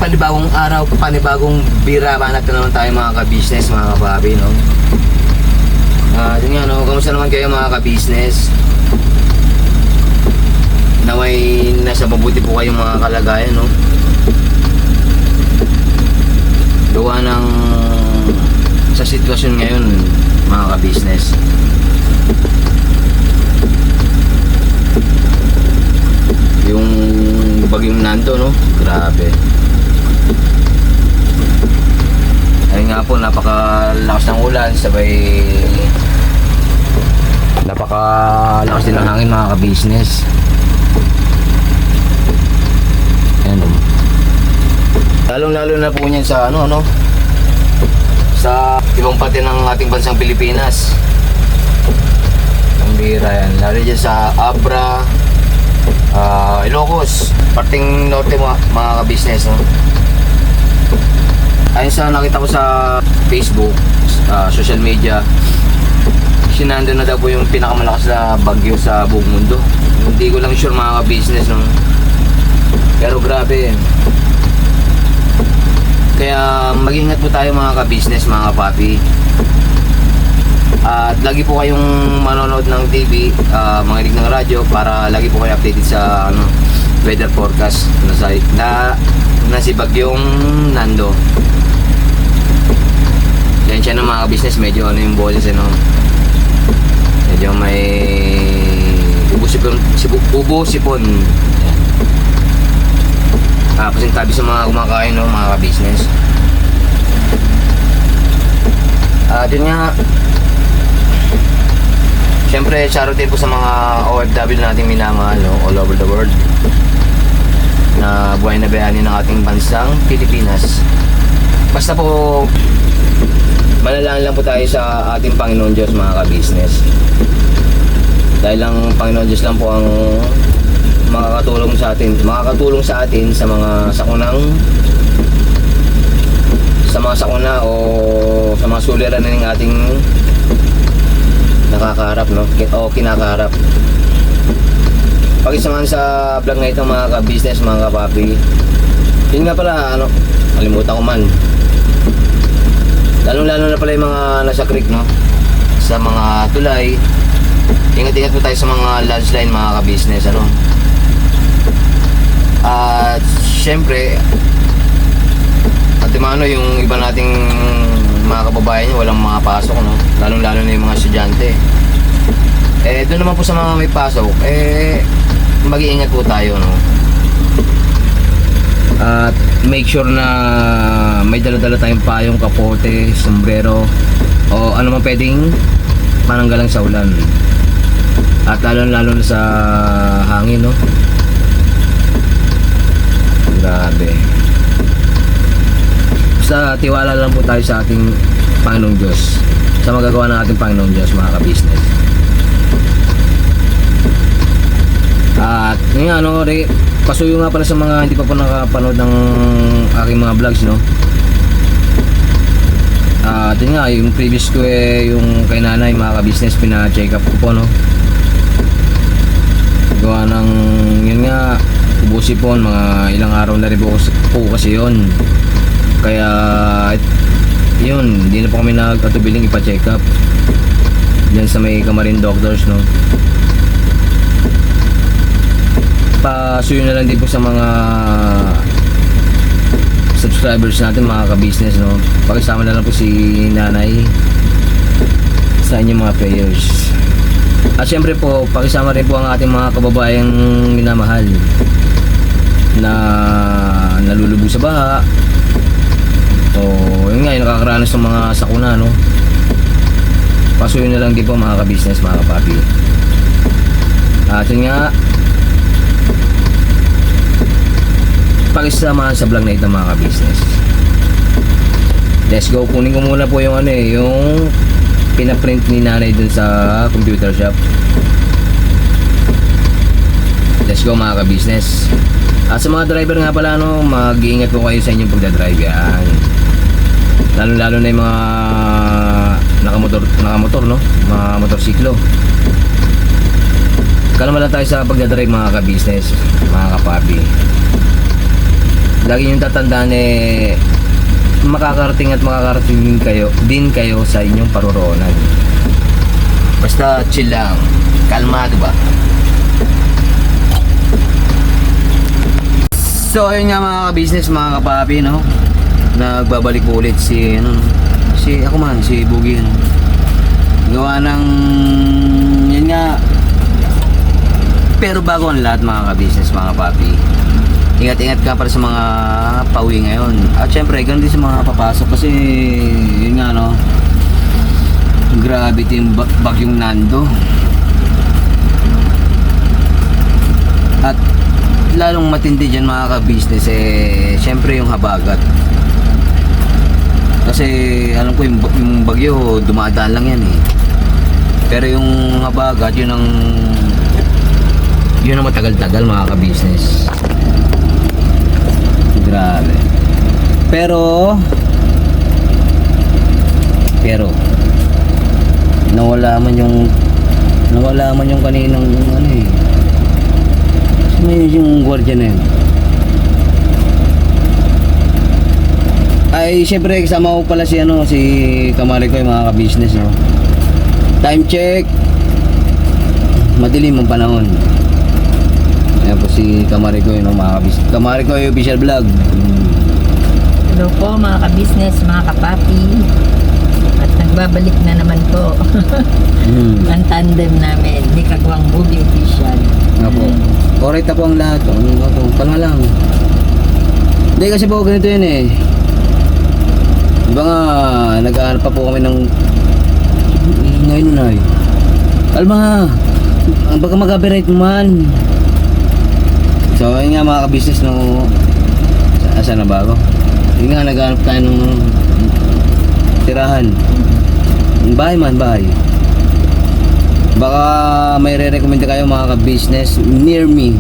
panibagong araw, panibagong bira. Banat na naman tayo mga ka-business, mga kapapi, no? Yun nga, no? Kamusta naman kayo mga ka-business? Naway nasa mabuti po kayong mga kalagayan, no? Gawa ng sa sitwasyon ngayon, mga ka-business. Yung bagyong Nando, no? Grabe. Ayun nga po, napakalakas ng ulan, sabay napakalakas din ng hangin mga ka-business. Ayan, no? Lalong-lalo na po niyan sa sa ibang parte ng ating bansang Pilipinas. Ang bira yan. Lalo dyan sa Abra, Ilocos, parting norte mga ka-business, no? Ayun sa nakita ko sa Facebook, social media, sinando na daw po yung pinakamalakas na bagyo sa buong mundo. Hindi ko lang sure mga ka-business, no? Pero grabe. Kaya mag-ingat po tayo mga ka-business, mga kapapi. At lagi po kayong manonood ng TV, makinig ng radyo para lagi po kayo updated sa weather forecast na si bagyong Nando. Yan siya ng mga ka-business, medyo yung boses, medyo may ubo-sipon. Kasing tabi sa mga kumakain, no, mga ka-business. Yun nga, syempre charity po sa mga OFW nating minamahal, no, all over the world, na buhay na bayani ng ating bansang Pilipinas. Basta po manalangin lang po tayo sa ating Panginoon Diyos, mga ka-business. Dahil lang Panginoon Diyos lang po ang makakatulong sa atin sa mga sakuna o sa mga suliranin ng ating nakakaharap, no, o kinakaharap. Pag-isamahan sa vlog na ito mga ka-business, mga kapapi. Yun nga pala, kalimutan ko man, lalong-lalo na pala yung mga nasa creek, no, sa mga tulay. Ingat-ingat po tayo sa mga landslide, mga ka-business, At syempre, yung iba nating mga kababayan walang mga pasok, no? Lalong-lalo na yung mga estudyante. Doon naman po sa mga may pasok, mag-iingat po tayo, no? At make sure na may dala-dala tayong payong, kapote, sombrero, o ano man pwedeng mananggalang sa ulan. At lalo-lalo na sa hangin, no? Grabe. Basta tiwala lang po tayo sa ating Panginoong Diyos, sa magagawa ng ating Panginoong Diyos, mga ka-business. At yun nga, pasuyo nga pala sa mga hindi pa po nakapanood ng aking mga vlogs, no? At yun nga, yung previous ko yung kay nanay, mga ka-business, pina-check up ko po, no? Gawa ng yun nga, ubusipon, mga ilang araw na rin po kasi yun. Kaya yun, hindi na po kami nag-atubiling ipa-check up diyan sa may Kamarin Doctors, no? Pasuyo na lang din po sa mga subscribers natin, mga ka-business, no? Pakisama na lang po si nanay sa inyong mga prayers. At syempre po, pakisama rin po ang ating mga kababayang minamahal na nalulubog sa baha, o yun nga, yung nakakaranas ng mga sakuna, no? Pasuyo na lang din po, mga ka-business, mga kapapi. At yun nga, pakisamahan sa vlog na ito, mga ka-business. Let's go. Kunin ko muna po yung yung pinaprint ni nanay dun sa computer shop. Let's go, mga ka-business. At sa mga driver nga pala, mag-iingat po kayo sa inyong pagdadrive. Yan, lalo-lalo na yung mga nakamotor, no? Mga motorsiklo. Kalma lang tayo sa pagdadrive, mga ka-business, mga kapapi. lagi yung tatandaan makakarating at makakarating din kayo sa inyong paroroonan. Basta chill lang, kalmado ba? So ayun nga mga ka-business, mga kapapi, no? Nagbabalik po ulit si Boogie, no? Gawa ng yun nga. Pero bago ang lahat mga ka-business, mga kapapi, ingat-ingat ka para sa mga pauwi ngayon. At syempre, ganun din sa mga papasok kasi yun nga, no? Grabe yung bagyong Nando. At lalong matindi dyan mga ka-business syempre yung habagat. Kasi alam ko yung bagyo dumadaan lang yan pero yung habagat yun ang matagal-tagal mga ka-business. Grabe. Pero nawala man yung kaninang may yung gwardiya na yun. Ay syempre kasama ko pala si Kamari ko, yung mga ka-business, no? Time check, madilim ang panahon. Ayan po si Kamari ko, yung mga ka-business. Kamari ko yung official vlog. Hello po mga ka-business, mga kapapi. At nagbabalik na naman po ang tandem namin ni Kagwang Boogie Official. Nga po. Correct na po ang lahat. Kalma lang. Hindi kasi po ganito yun Diba nga, nag-aanap pa po kami ng ingay. Kalma. Baka mag-copyright man. So ayun nga mga ka-business, no? Asa na ba ako? Yun nga, nag-aanap tayo ng tirahan. Bahay. Baka may re-recommend kayo mga ka-business near me.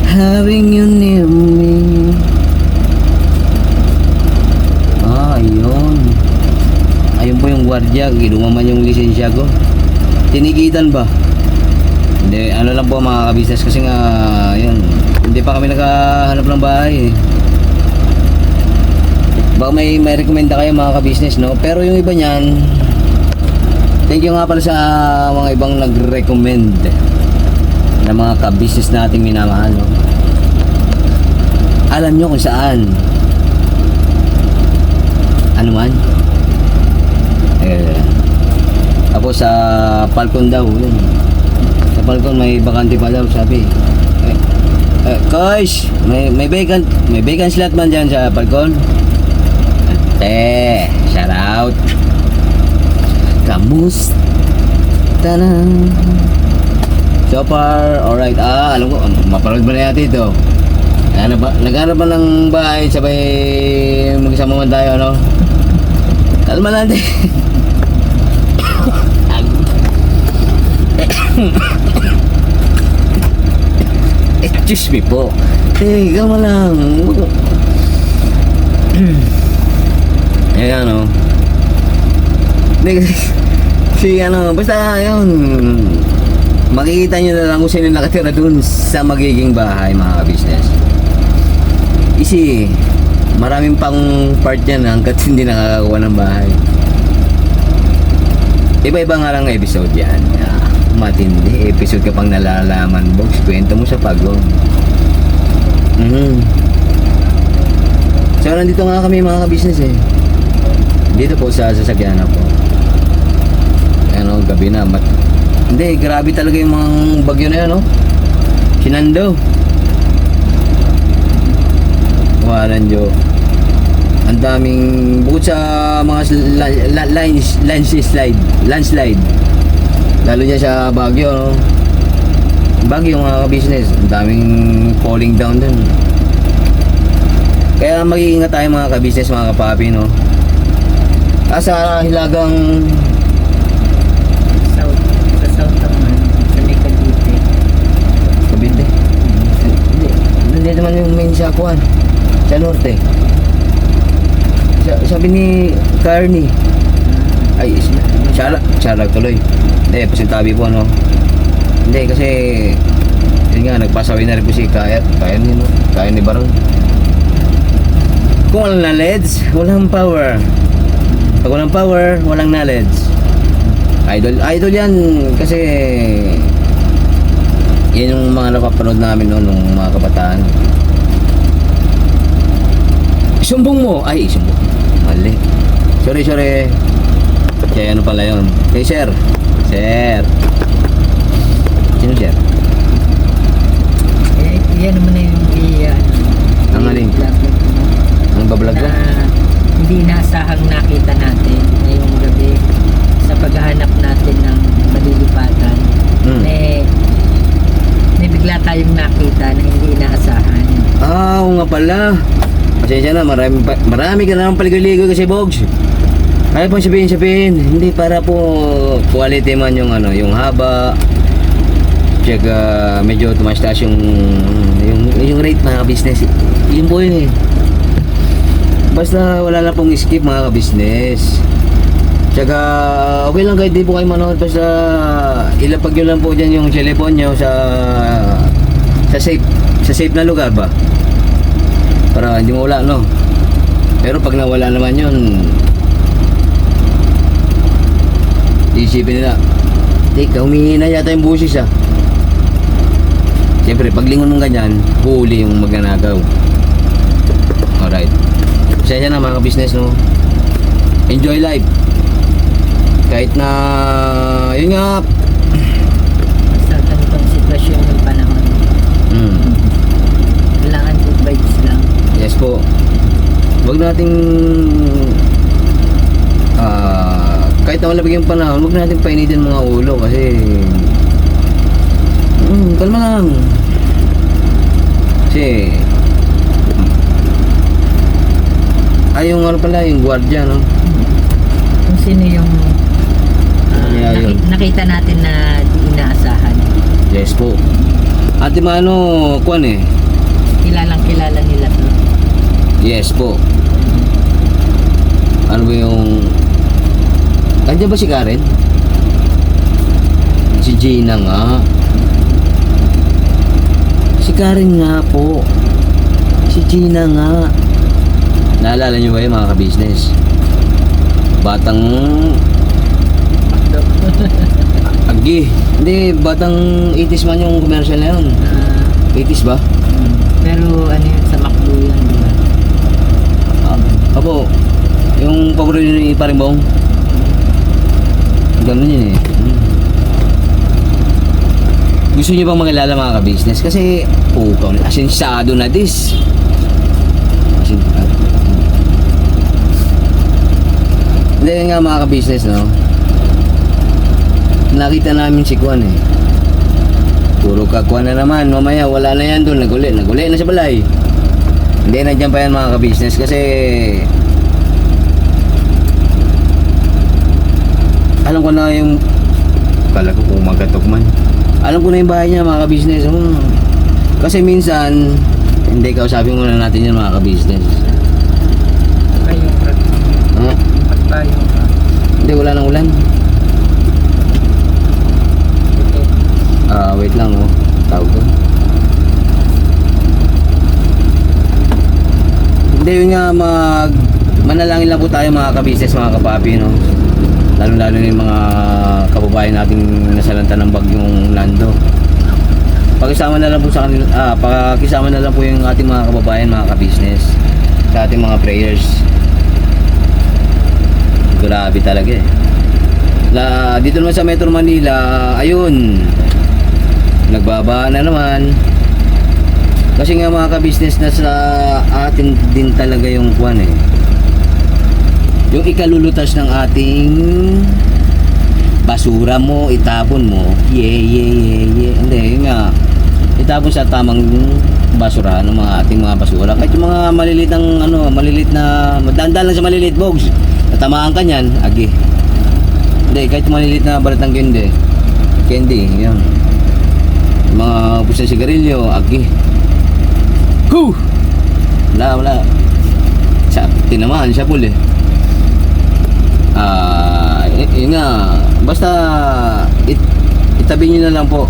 Having you near me. Ayun po yung gwardiya, ginawa man yung lisensya ko. Tinigitan ba? Hindi, ano lang po mga ka-business kasi nga yun, hindi pa kami nakahanap ng bahay Baka may recommenda kayo mga ka-business, no? Pero yung iba niyan, thank you nga pala sa mga ibang nag-recommend na mga ka-business nating minamahal, no? Alam nyo kung saan. Ano man? Tapos sa Falcon daw, yun. Sa Falcon may bakante pa daw, sabi. Kosh, may vacant slot man dyan sa Falcon? Shout out. Kamusta na? So far, alright. Alam ko, mapanood ba na natin ito? Naghanap ba ng bahay, sabay magsama man tayo, no? Kalma lang din. Excuse me po. Kalma lang. Ayan, no? Basta yun, makikita nyo na lang kung sino nakatira dun sa magiging bahay, mga ka-business. Kasi maraming pang part yan hanggat hindi nakakakuha ng bahay. Iba-iba nga lang episode yan. Matindi episode ka pang nalalaman, box. Kwento mo sa pagong. So nandito nga kami mga ka-business dito po sa sasakyan po. Gabi na. Hindi, grabe talaga yung mga bagyo na yan, no? Sinando. Waran jo. Ang daming bukod sa mga landslide. Lalo niya sa Baguio, no? Baguio mga ka-business. Ang daming falling down dun. Kaya mag-iingat tayo mga ka-business, mga kapapi, no? Sa hilagang South naman, sa may Cavite. Hindi naman yung main sa Kuan, sa Norte. Sabi ni Carney, ay Charag tuloy. Hindi, pasintabi po, no? Hindi, kasi Yun nga, nagpasaway na rin po si Kaya ni, no? Kaya ni Baron. Kung walang knowledge, walang power. Pag walang power, walang knowledge. Idol yan kasi yan yung mga napapanood namin noon nung mga kabataan. Isumbong mo! Ay, isumbong. Mali. Sorry. Kaya ano pala yun? Hey, sir. Sir. Sino sir? Yan naman na yung Ang alin? Ang bablog ko? na hindi inaasahang nakita natin ngayong gabi sa paghahanap natin ng malilipatan. May bigla tayong nakita na hindi inaasahan. Oo nga pala. Pasensya na, marami ka naman paligoy-ligoy kasi Bogs. Kaya pang sabihin, hindi para po quality man yung yung haba. Tsaka medyo tumaas yung rate mga business. Yun po yun eh. Basta wala na pong skip mga business. Tsaka okay lang kahit di po kayo manood, basta ilapag nyo lang po dyan yung cellphone nyo sa safe na lugar ba, para hindi mawala, no? Pero pag nawala naman yun, isipin nila, teka, humingi na yata yung busis ah. Siyempre paglingon mong ganyan, huli yung magnanagaw. Alright, pasensya na mga business, no? Enjoy life. Kahit na yun nga, Sa ganitong sitwasyon ng panahon, kailangan good vibes lang. yes po, wag nating kahit na malabig yung panahon, wag nating painitin mga ulo kasi kalma lang kasi yung pala yung gwardiya, no? Kung sino yung Yun. nakita natin na di inaasahan. Yes po. At kuwan eh. Kilalang kilala nila to. Yes po. Ano ba yung... Andiyan ba si Karen? Si Gina nga. Si Karen nga po. Si Gina nga. Naalala nyo ba yung mga ka-business? Batang... Agi. Hindi, batang 80s man yung commercial na yun. 80s ba? Pero ano yun, sa McDo yun, di ba? Apo, yung paborito ni Parimbong. Ganun yun eh. Gusto niyo bang makilala mga ka-business? Kasi, asensyado na this. Hindi nga mga ka-business, no? Nakita namin si Kwan eh. Puro kakuan na naman. Mamaya wala na yan doon. Naguli na sa balay. Hindi, nandiyan pa yan mga ka-business kasi alam ko na yung kala ko kung magatok man. Alam ko na yung bahay niya mga ka-business. Kasi minsan hindi, kausapin muna natin yan mga ka-business. Kayo, Ha? tayo. Hindi, wala nang ulan. Wait lang, oh. Tawag ko. Hindi, yun nga, manalangin lang po tayo mga ka-business, mga kapapi, no? Lalo-lalo na yung mga kababayan nating nasalanta ng bagyong Nando. Pakisama na lang po sa kanila, pakisama na lang po yung ating mga kababayan, mga ka-business, sa ating mga prayers. Grabe talaga eh. Dito naman sa Metro Manila, ayun, nagbaba na naman. Kasi nga mga ka-business, na sa atin din talaga yung kwan eh, yung ikalulutas ng ating basura mo, itapon mo. Hindi, yun nga, itapon sa tamang basura ng mga ating mga basura. Kahit yung mga malilit na madandal lang sa malilit, Bogs, natamaan ka nyan, agi. Hindi, kahit yung malilit na balat ng candy, yan. Mga pusa sigarilyo, agi. Hoo! Wala. Tinamaan siya pul eh. Yun nga, basta itabi nyo na lang po.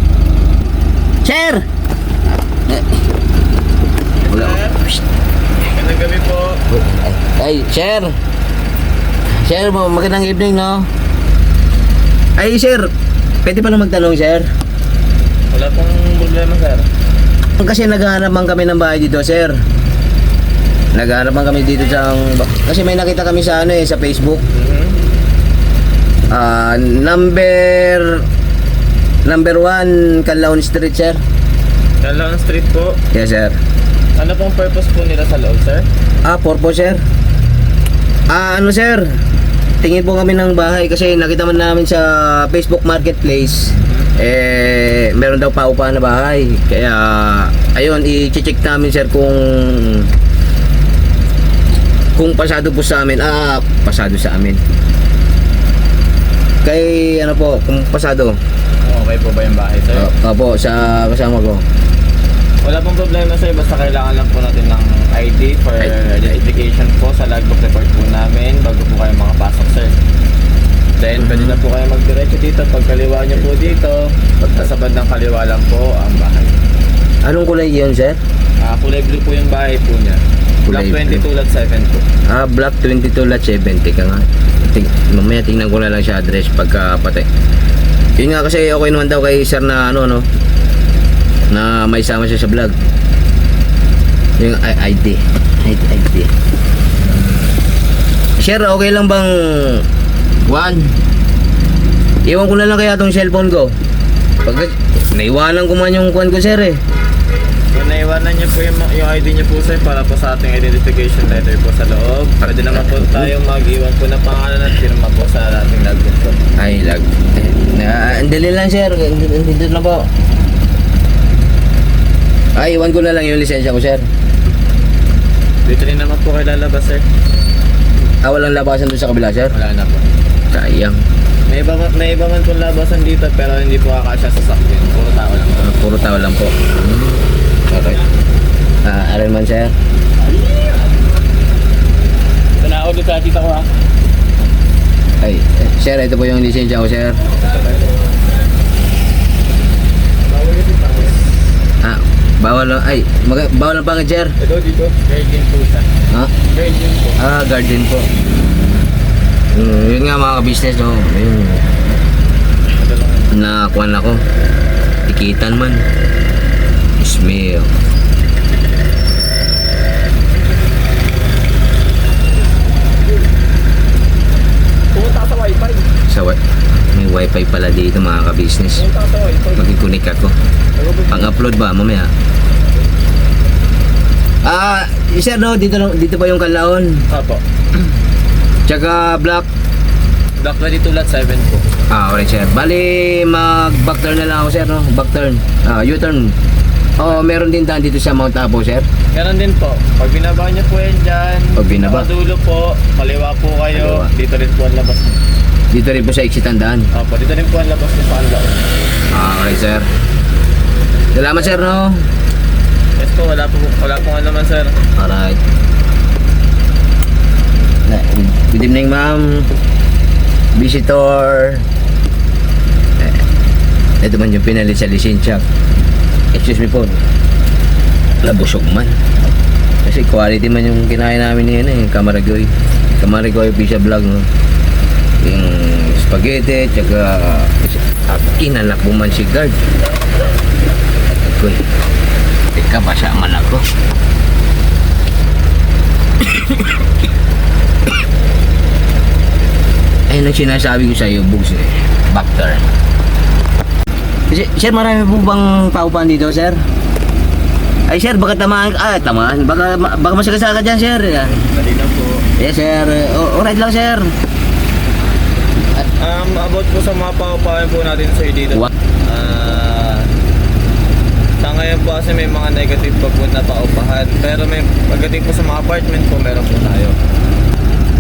Sir! Wala. Magandang gabi po. Ay, sir. Sir, magandang evening, no? Ay, sir. Pwede pa lang magtanong, sir? Wala pong problema, sir. Kasi naghahanap man kami ng bahay dito, sir. Naghahanap man kami dito sa... Kasi may nakita kami sa ano sa Facebook. Number 1, Canlaon Street, sir. Canlaon Street po. Yes, sir. Ano pong purpose po nila sa loob, sir? Purpose, sir. Ano, sir? Tingin po kami ng bahay kasi nakita man namin sa Facebook Marketplace. Meron daw paupahan na bahay. Kaya, ayun, i-check namin, sir, kung pasado po sa amin. Pasado sa amin. Kay, ano po, kung pasado. Okay po ba yung bahay, sir? Opo, sa kasama ko. Wala pong problema, sir. Basta kailangan lang po natin ng ID for identification po sa logbook report po namin bago po kayo makapasok, sir. Then, pwede na po kayo magdiretso dito. Pagkaliwa nyo po dito, sa bandang kaliwa lang po ang bahay. Anong kulay yun, sir? Kulay blue po yung bahay po niya. Block Kulay 22 lot 7 po. Block 22 lot 70 ka nga. Mamaya tingnan ko na lang siya address pagka pati. Yun nga kasi okay naman daw kay sir na na may sama siya sa vlog. Yung ID. Sir, okay lang bang iwan ko na lang kaya tong cellphone ko. Pag naiwanan ko man yung kuwan ko, sir eh. Kung naiwanan niyo po yung ID niyo po, sir, para po sa ating identification letter po sa loob. Pwede naman po tayo mag-iwan po ng pangalan at firma po sa ating logbook po. Ay, andali lang, sir. Dito na po. Ay, iwan ko na lang yung lisensya ko, sir. Dito rin naman po kayo lalabas, sir. Walang labasan doon sa kabila, sir. Wala na po. Sayang. May iba man pong labasan dito pero hindi po kakasya sa sakyan. Puro tao lang po. Puro tao lang po. Okay. Aral man, sir. Ito na ako dito, tita ko, ha. Ay, sir, ito po yung lisensya ko, sir. Bawal lang. Ay, bawal lang pangit, sir. Ito dito, guardian po siya. Guardian po. Guardian po. Yun nga mga business, no. Yun. Nakakuan ako. Tikitan man. Smell. Pumunta ka sa wifi. May wifi pala dito mga ka-business. Pumunta ka sa wifi. Mag-connect ako. Pang-upload ba mamaya? Sir, no, dito pa yung Canlaon. Apo. Tsaka Block. Block 22 lot 7 po. Alright, sir. Bali, mag-back turn na lang ako, sir, no? Back turn. U-turn. Meron din daan dito sa Mount Apo, sir. Ganon din po. Pag binaba niyo po yan dyan, Pag binaba. dulo po, kaliwa po kayo, Kaliwa. dito rin po ang labas niyo. Dito rin po sa exit ang daan. Opo, dito rin po ang labas niyo sa Canlaon. Okay, sir. Salamat, sir, no? Yes po, wala po nga naman, sir. Alright. Good evening, ma'am. Visitor. Ito man yung pinalit sa lisensya. Excuse me po. Labusog man. Kasi quality man yung kinain namin ni Camaragoy. Camaragoy Pizza Vlog, no? Yung spaghetti, tsaka kinalak mo man si guard. Good. Teka, basa man ako. Ayun ang sinasabi ko sa iyo, Bugs, eh. Back turn. Sir, marami po bang paupahan dito, sir? Ay, sir, baka tamaan ka. Tamaan. Baka masakasaka dyan, sir. Dali na po. Yes, sir. Alright lang, sir. About po sa mga paupahan po natin sa dito. What? Sa ngayon po kasi may mga negative pa po na paupahan. Pero may pagdating po sa mga apartment po, meron po tayo.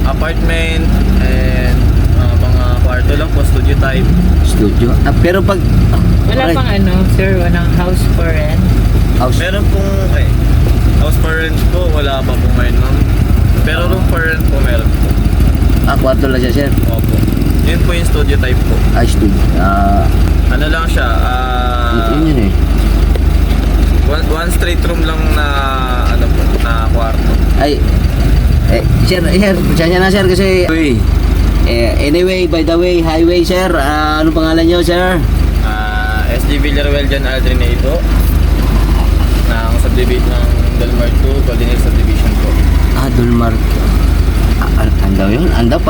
Apartment and mga kwarto lang po, studio type. Studio. Pero pag... Wala alright. pang sir, walang house for rent. House. Meron pong house for rent po, wala pa po ngayon, ma'am. Pero room for rent po meron po. Kwarto lang siya, sir. Opo. Yun po yung studio type po. Studio. Ano lang siya, Yun eh. One straight room lang na ano po, na kwarto. Ay, sir, pasensya na sir kasi anyway, by the way, highway sir, ano pangalan nyo sir? SG Villaruel John Aldrin ito ng subdivision ng Delmar 2, Golden Hills Subdivision po. Dulmar. Andaw yun? Andaw,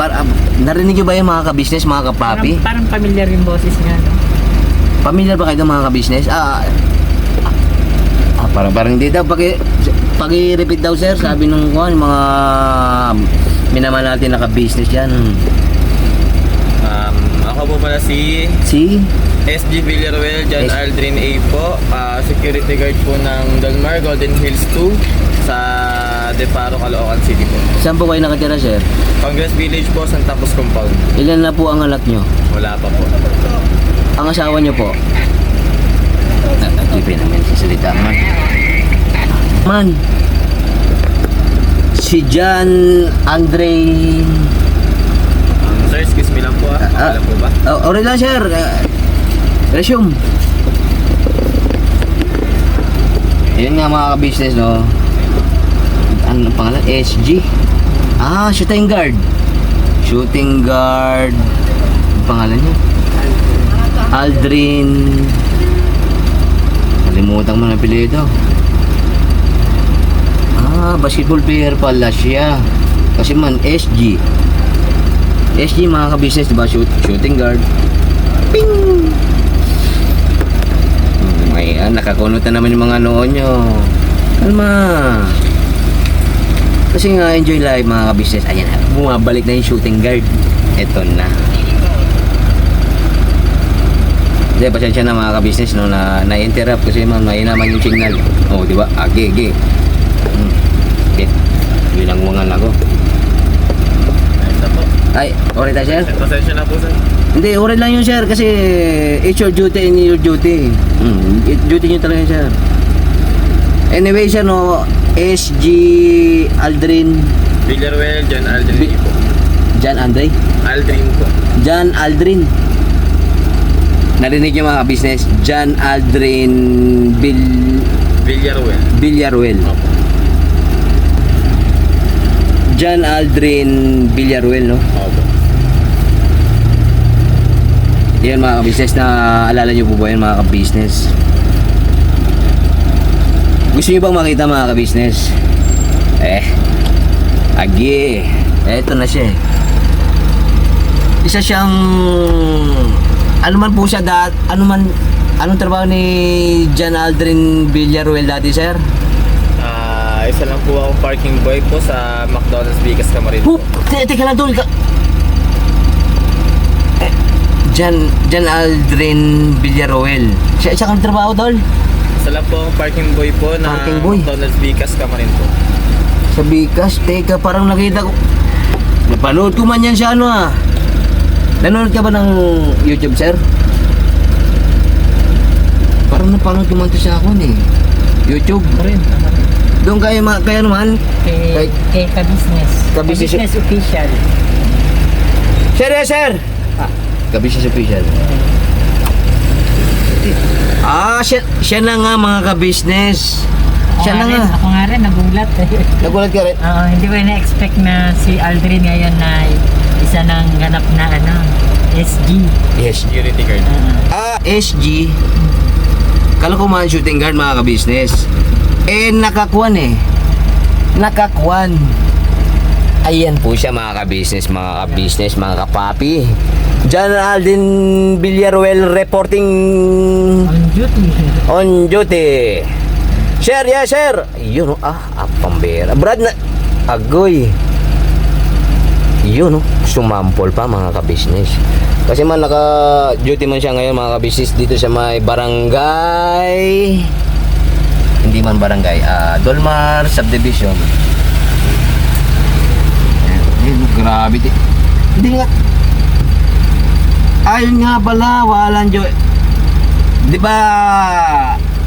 narinig nyo ba yung mga ka-business, mga kapapi? Parang familiar yung boses nga, no? Familiar ba kayo ng mga ka-business? Parang hindi daw. Paki-repeat daw sir, sabi nung mga minamahal natin na ka-business yan. Ako po pala si SG Villaruel John Aldrin A po, security guard po ng Delmar Golden Hills 2 sa Deparo, Caloocan City po. Saan po kayo nakatira sir? Congress Village po, Santa Cruz Compound. Ilan na po ang anak nyo? Wala pa po. Ang asawa nyo po? Nakatipin namin sa salita man. Si John Andre. Sir, excuse me lang po Alam po ba? Okay lang sir. Resume. Yun nga mga ka-business no. Ano ang pangalan? SG. Shooting guard. Shooting guard. Ang pangalan niya? Aldrin. Kalimutan mo na apelyido. Basketball player pala siya. Kasi man SG. SG mga ka-business, diba? Shooting guard. Ping! Nakakunot na naman yung mga noo nyo. Kalma. Kasi nga, enjoy life mga ka-business. Ayan na, bumabalik na yung shooting guard. Eto na. Hindi, pasensya na mga ka-business no, na-interrupt kasi may naman yung signal. Diba? Age. Okay. Bilangwangan ako. Ayos na po. Ay, okay tayo sir? Pasensya na po sir. Hindi, okay lang yun sir kasi it's your duty and your duty. Duty nyo talaga sir. Anyway sir no, SG Aldrin Villaruel John Aldrin po. John Andre? Aldrin po. John Aldrin. Narinig yung mga business. John Aldrin Villaruel. Opo. John Aldrin Villaruel, no? Opo. Yan mga ka-business, na alala nyo po ba yan mga ka-business? Gusto nyo bang makita mga ka-business? Agi. Eto na siya. Isa siyang ano man po siya anong trabaho ni John Aldrin Villaruel dati sir? Isa lang po akong parking boy po sa McDonald's Vicas Camarin po. Teka lang tol. John Aldrin Villaruel. Siya kang trabaho tol? Isa lang po akong parking boy po na Parking boy? McDonald's Vicas Camarin po. Sa Bicas, teka parang nakita ko. Napanood ko man yan siya Nanonood ka ba ng YouTube sir? Parang napanood ko man to siya YouTube. Rin. Doon kayo naman? Kay ka-business. Ka-business. Ka-business official. Sir, yes, sir! Ka-business official. Siya na nga mga ka-business. Siya na nga. Ako nga rin, nagulat Nagulat ka rin? hindi ko na-expect na si Aldrin ngayon na isa ng ganap na SG. Yes. Security guard. SG. Kala ko man shooting guard mga ka-business. Nakakuan. Ayan po siya mga ka-business, mga kapapi. John Aldrin Villaruel reporting on duty. Sir, yes sir. Yun pambera. Brad na agoy. Yun sumampol pa mga ka-business. Kasi man naka-duty man siya ngayon mga ka-business dito sa may barangay. Hindi man barangay, Dolmar Subdivision. Grabe. Hindi nga. Ayun nga pala, walang Diyo. Di ba,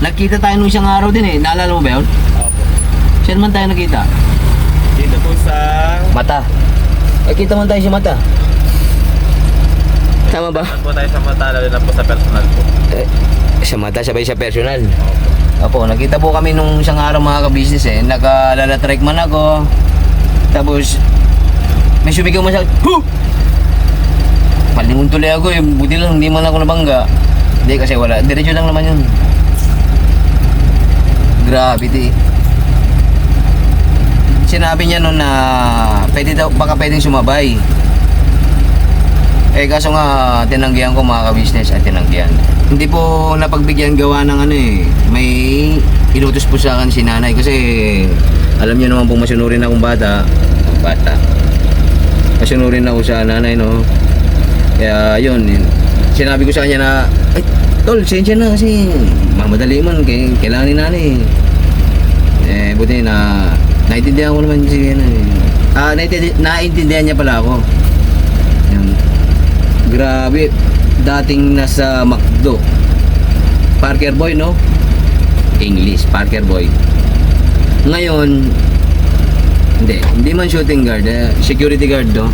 nakita tayo nung isang araw din Naalala mo ba yun? Opo. Saan man tayo nakita? Dito po sa Mata. Kita man tayo sa mata. Tama ba? Saan po tayo sa mata, lalo na po sa personal po. Sa mata, sabay sa personal. Opo. Opo, nakita po kami nung isang araw mga ka-business eh. Naka-lalatrek man ako. Tapos, may sumigaw man sa hu! Palingon tuloy ako eh. Buti lang, hindi man ako nabangga. Hindi kasi wala. Diretso lang naman yun. Gravity. Sinabi niya noon na pwede daw, baka pwedeng sumabay. Eh kaso nga tinanggihan ko mga ka-business at tinanggihan. Hindi po napagbigyan gawa ng ano eh. May inutos po sa akin si nanay kasi alam niyo naman po masunurin akong bata. Masunurin ako sa nanay no. Kaya yun. Sinabi ko sa kanya na ay tol, sensya na kasi mamadali man kailangan ni nanay. Eh buti na naintindihan ko naman si ano eh. Naintindihan niya pala ako. Yan. Grabe. Dating nasa McDo. Parker boy, no? English, Parker boy. Ngayon, hindi man shooting guard, security guard, no?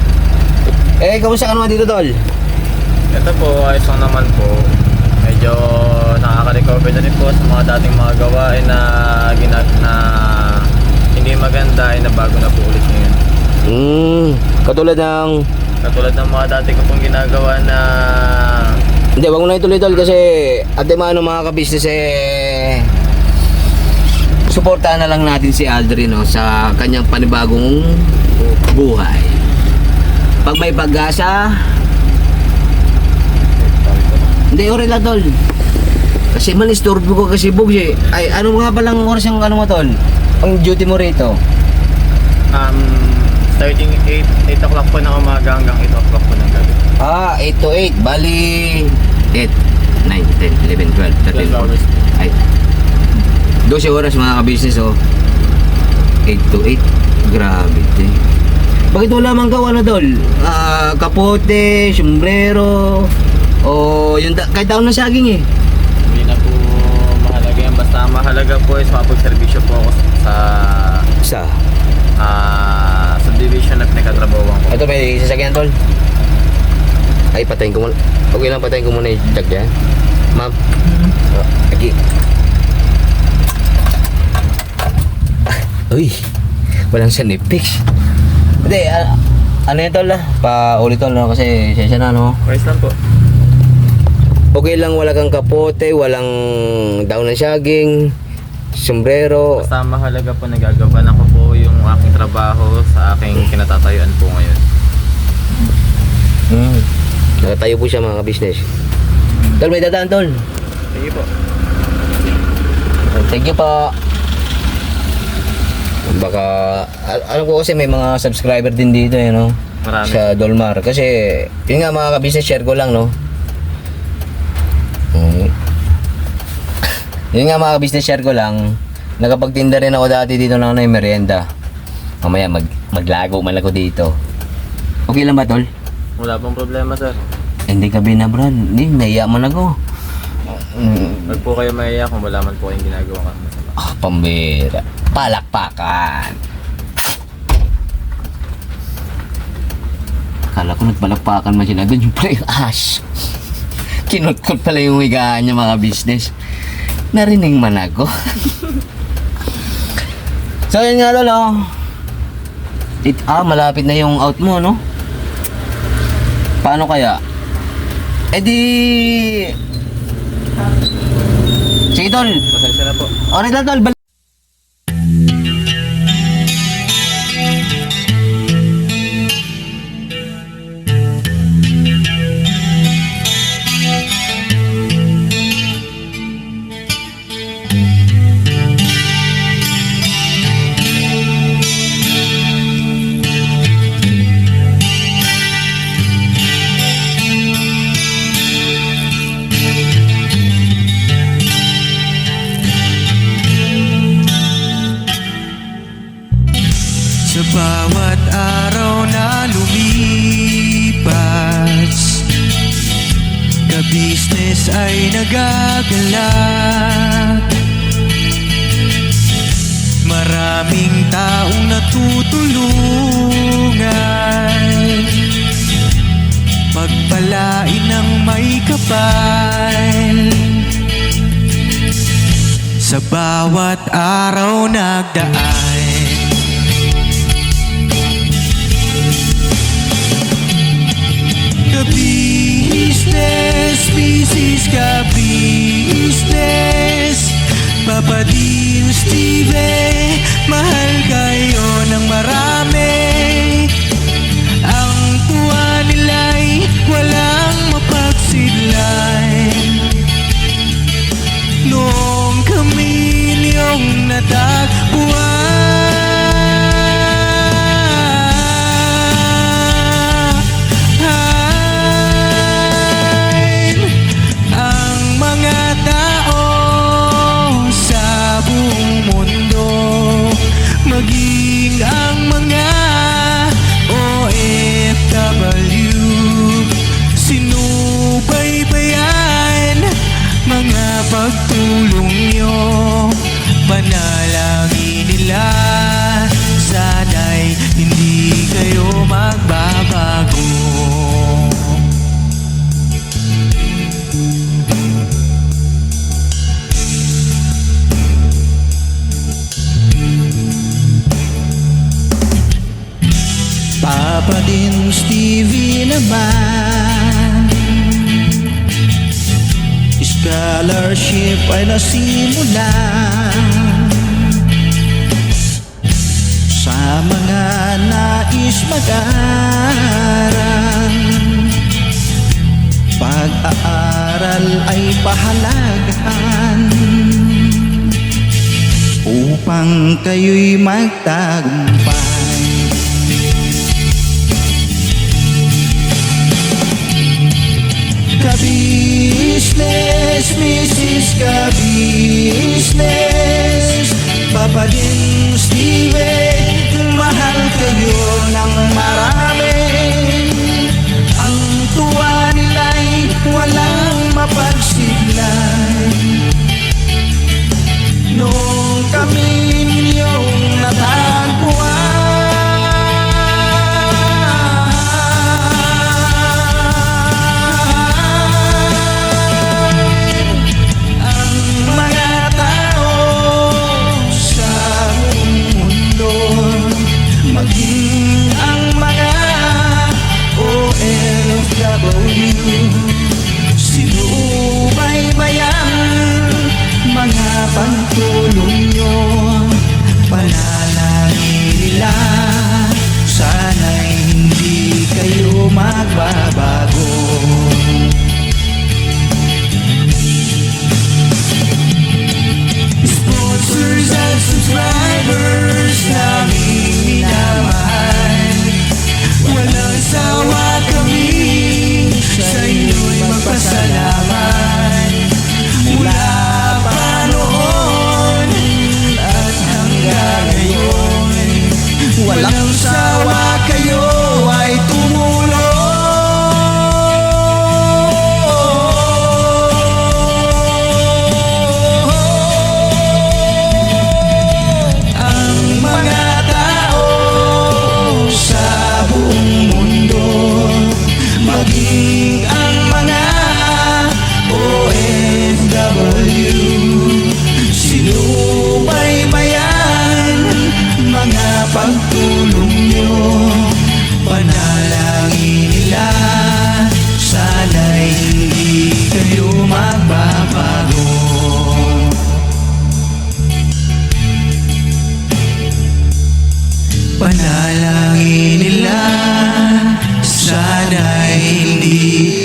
Eh, kamusta ka naman dito, tol? Ito po, ayos lang naman po. Medyo nakaka-recover na rin po sa mga dating mga gawain na hindi maganda ay nabago na po ulit ngayon. Katulad ng mga dati ko pong ginagawa na Hindi, wag mo na ituloy tol kasi ate maano mga ka-business eh suportahan na lang natin si Aldrin no, sa kanyang panibagong buhay. Pag may pag-asa, hindi, ore lang tol. Kasi man-istorbo ko kasi bugs eh. Ay, ano nga palang oras yung ano mo tol? Ang duty mo rito? Starting 8 o'clock po ng umaga hanggang 8 o'clock po ng gabi. 8 to 8. Bali, 8, 9, 10, 11, 12, 13, 12 hours. 14. Ay, 12 oras mga ka-business oh. 8 to 8. Grabe eh. Bakit wala mang gawa na tol? Kapote, sombrero, o yung kahit taon ng saging eh. Hindi na po mahalaga yan. Basta ang mahalaga po is makapag-servisyo po ako sa subdivision na pinagkatrabahuan ko. Ito may sasakyan tol. Ay patayin ko muna. Okay lang patayin ko muna yung jack dyan. Ma'am. Lagi. Uy. Walang sanipix. Hindi. Ano yun tol paulit tol no? Kasi sensya na no. Price lang po. Okay lang wala kang kapote. Walang daon ng saging. Sombrero. Basta ang mahalaga po nagagawa ko po yung aking trabaho sa aking kinatatayuan po ngayon. Nakatayo po siya mga ka-business. Tol, may dadaan tol. Sige po. Thank you po. Baka, alam ko kasi may mga subscriber din dito eh, no? Marami. Sa Dolmar. Kasi, yun nga mga ka-business, share ko lang, no? Yun nga mga ka-business, share ko lang. Nakapagtinda rin ako dati dito ng merienda. Mamaya maglago man ako dito. Okay lang ba, tol? Wala pong problema, sir. Hindi ka binabran. Hindi, naiya man ako. Huwag po kayo maiyak kung wala man po kayong ginagawa ka masama. Pambira. Palakpakan. Akala ko nagpalakpakan man sila doon. Yung pala yung ash. Kinutkot pala yung higaan niya mga business. Narinig man ako. So yun nga lolo. Malapit na yung out mo no? Paano kaya? Eh di... Sige tol. Pasensya na po. Alright lang tol. Sa bawat araw na lumipas, ka-business ay nagagalak. Maraming taong natutulungan, pagpalain ng may kapal. Sa sa bawat araw nagdaan. Ka-business, business, ka-business, Papa Dean, Steve, mahal kayo ng marami. Ang tuwa nila'y walang mapagsidlay. Noong kami niyong natagpuan, ang mga tao sa buong mundo, maging ang mga OFW, sinubaybayan mga pagtulong nyo. Panalangin nila, sana'y hindi kayo magbabago. Papa Dean, Stevie naman, scholarship ay nasimula sa mga nais mag-aral. Pag-aaral ay pahalagahan upang kayo'y magtagumpay. Ka-business, Mrs. Ka-business, Papa Dean, Steve, mahal kayo ng marami. Ang tuwa nila'y walang mapagsiglay. Noong kami ninyong natagpuan, maging ang mga OFW, sinubaybayan mga pagtulong nyo. Panalangin nila, sana'y hindi kayo magbabago. Sponsors and subscribers namin minamahal, walang sawa kami sa inyo'y magpasalamat. Mula pa noon at hanggang ngayon, walang sawa kayo ay tumulong. Maging ang mga OFW, sinubaybayan mga pagtulong nyo. Panalangin nila, sana'y hindi kayo magbabago. Panalangin nila, sana'y hindi